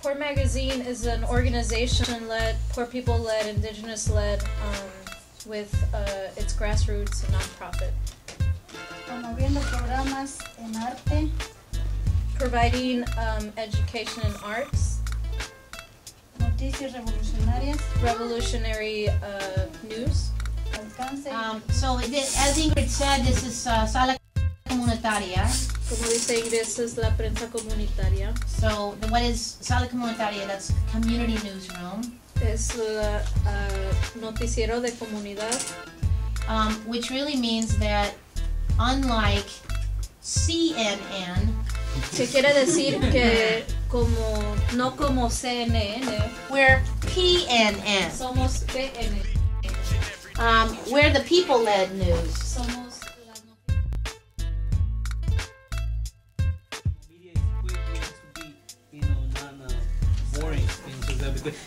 Poor Magazine is an organization-led, poor people-led, indigenous-led, with its grassroots non-profit. Promoviendo programas en arte. Providing education in arts. Noticias revolucionarias. Revolutionary news. So as Ingrid said, this is Sala Comunitaria. Como dice Ingrid, es la prensa comunitaria. So what is Sala Comunitaria? That's community newsroom. Es la noticiero de comunidad. Which really means that unlike CNN, que quiere decir que no como CNN, we're PNN. Somos PNN. We're the people-led news. Somos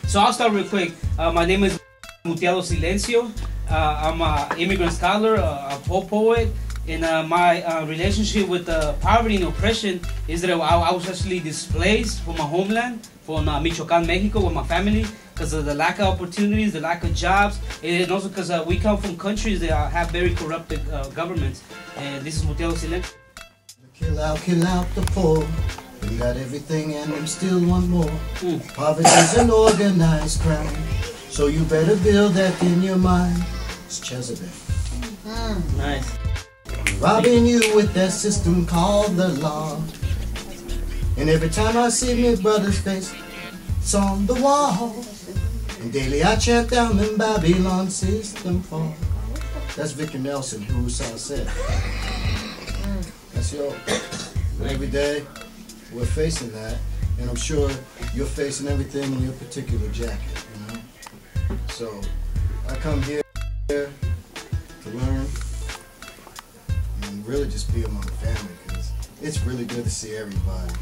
So I'll start real quick. My name is Mutiado Silencio. I'm an immigrant scholar, a poet, and my relationship with poverty and oppression is that I was actually displaced from my homeland, from Michoacán, Mexico, with my family, because of the lack of opportunities, the lack of jobs, and also because we come from countries that have very corrupted governments. And this is Mutiado Silencio. Kill out the poor. We got everything and them still want more. Poverty's an organized crime, so you better build that in your mind. It's Chesapeake. Nice. Robbing you with that system called the law. And every time I see my brother's face, it's on the wall. And daily I chant down in Babylon system fall. That's Victor Nelson, who said. That's yo. Every day we're facing that, and I'm sure you're facing everything in your particular jacket, you know? So I come here to learn and really just be among family, because it's really good to see everybody.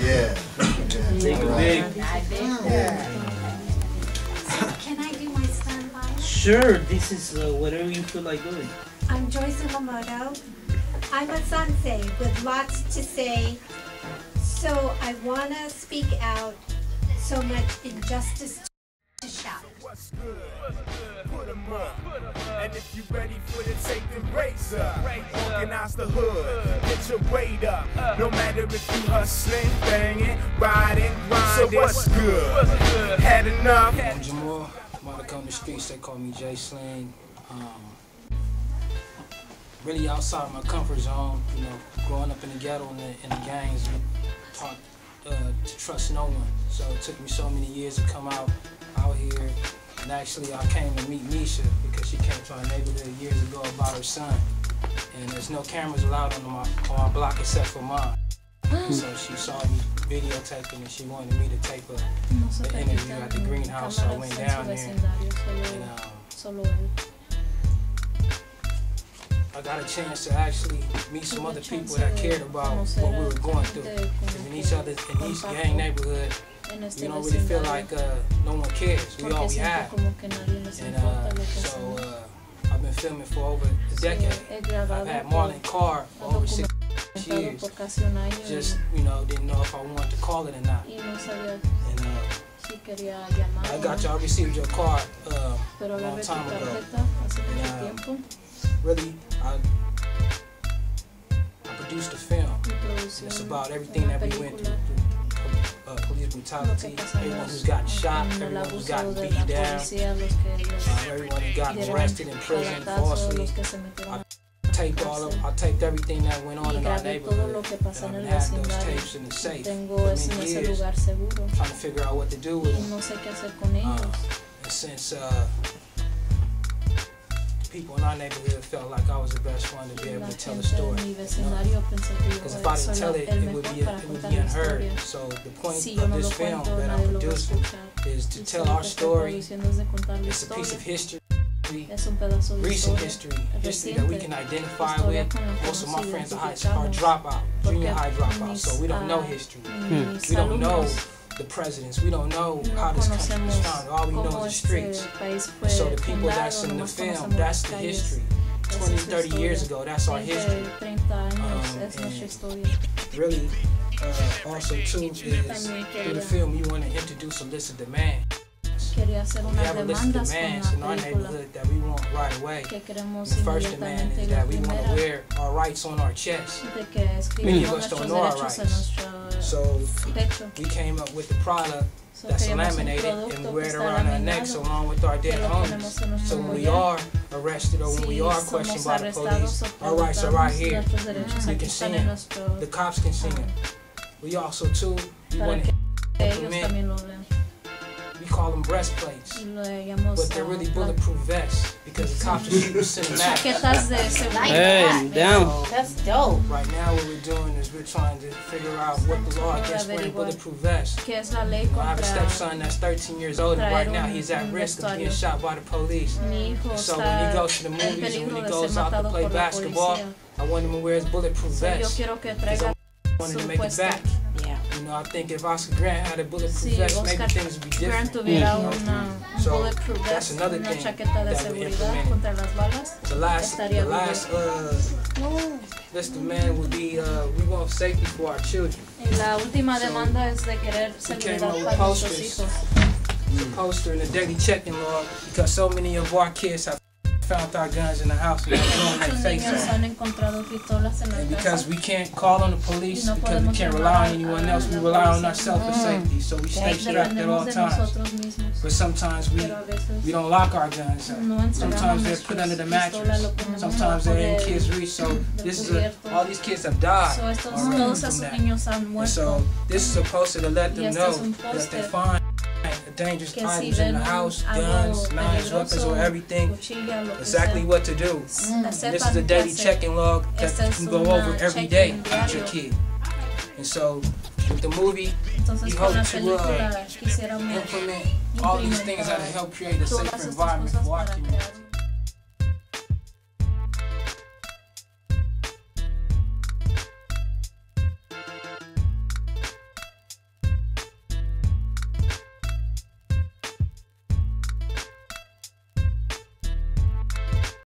Yeah. Can I do my standby? Sure, this is whatever you feel like doing. I'm Joyce Yamamoto. I'm a Sansei with lots to say, so I want to speak out. So much injustice to shout. What's good? Put 'em up. And if you ready for the take the race up, organize the hood, get your weight up. No matter if you hustling, banging, riding, grinding. So what's good? Had enough? I'm Jamal. Modica on the streets, they call me J Sling. Really outside my comfort zone, you know, growing up in the ghetto and in the gangs, taught to trust no one. So it took me so many years to come out here, and actually I came to meet Misha because she came to our neighborhood years ago about her son. And there's no cameras allowed on my block except for mine. So she saw me videotaping and she wanted me to tape an interview at the greenhouse, so I went down there and I got a chance to actually meet some other people that cared about what we were going through. In each gang neighborhood, you don't really feel like no one cares. We all we have. And so I've been filming for over a decade. I've had Marlon Carr for over 6 years. Just, you know, didn't know if I wanted to call it or not. And I received your card a long time ago. And, really, I produced a film. It's about everything that we went through. Police brutality, everyone who's gotten shot, everyone who's gotten beat down, everyone who got arrested in prison falsely. I taped everything that went on in our neighborhood. And I've had those tapes in the safe for many years, trying to figure out what to do with them. And since people in our neighborhood felt like I was the best one to be able to tell a story. Because if I didn't tell it, it would be unheard. So the point of this film that I'm producing is to tell our story. It's a piece of history, recent history that we can identify with. Most of my friends are dropout, junior high dropouts, so we don't know history. We don't know the presidents. We don't know how this country was founded. All we know is the streets. And so the people that's in the film, that's the history. 20, 30 years ago. That's our history. Really, also too, is through the film we want to introduce illicit demand. We have illicit demands in our neighborhood that we want right away. The first demand is that we want to wear our rights on our chest. Many of us don't know our rights. So we came up with the product that's laminated and we wear it around our necks along with our dead homies. So when we are arrested or when we are questioned by the police, our rights are right here. We can see them. The cops can see them. We also too, we want to implement, we call them breastplates, but they're really bulletproof vests because the cops are shooting cinematic. Hey, down. That's dope. Right now what we're doing is we're trying to figure out what the law against wearing bulletproof vests. I have a stepson that's 13 years old and right now he's at risk of being shot by the police. So when he goes to the movies and when he goes out to play basketball, I want him to wear his bulletproof vest because I wanted to make it back. You know, I think if Oscar Grant had a bulletproof vest, maybe things would be different. So that's another thing that we implemented. The last list of men would be we want safety for our children. La última demanda es de querer seguridad para nuestros hijos. It's a poster in the daily checking log because so many of our kids have found our guns in the house and they're their face on. And because we can't call on the police, because we can't rely on anyone else, we rely on ourselves for safety. So we stay strapped at all times. But sometimes we don't lock our guns up. Sometimes they're put under the mattress. Sometimes they're in kids' reach. So this is all these kids have died already from that. And so this is a poster to let them know that they find dangerous items in the house, guns, knives, weapons, or everything, exactly what to do. This is a daily checking log that you can go over every day with your kid. And so with the movie, we hope to implement all these things that will help create a safer environment for our community.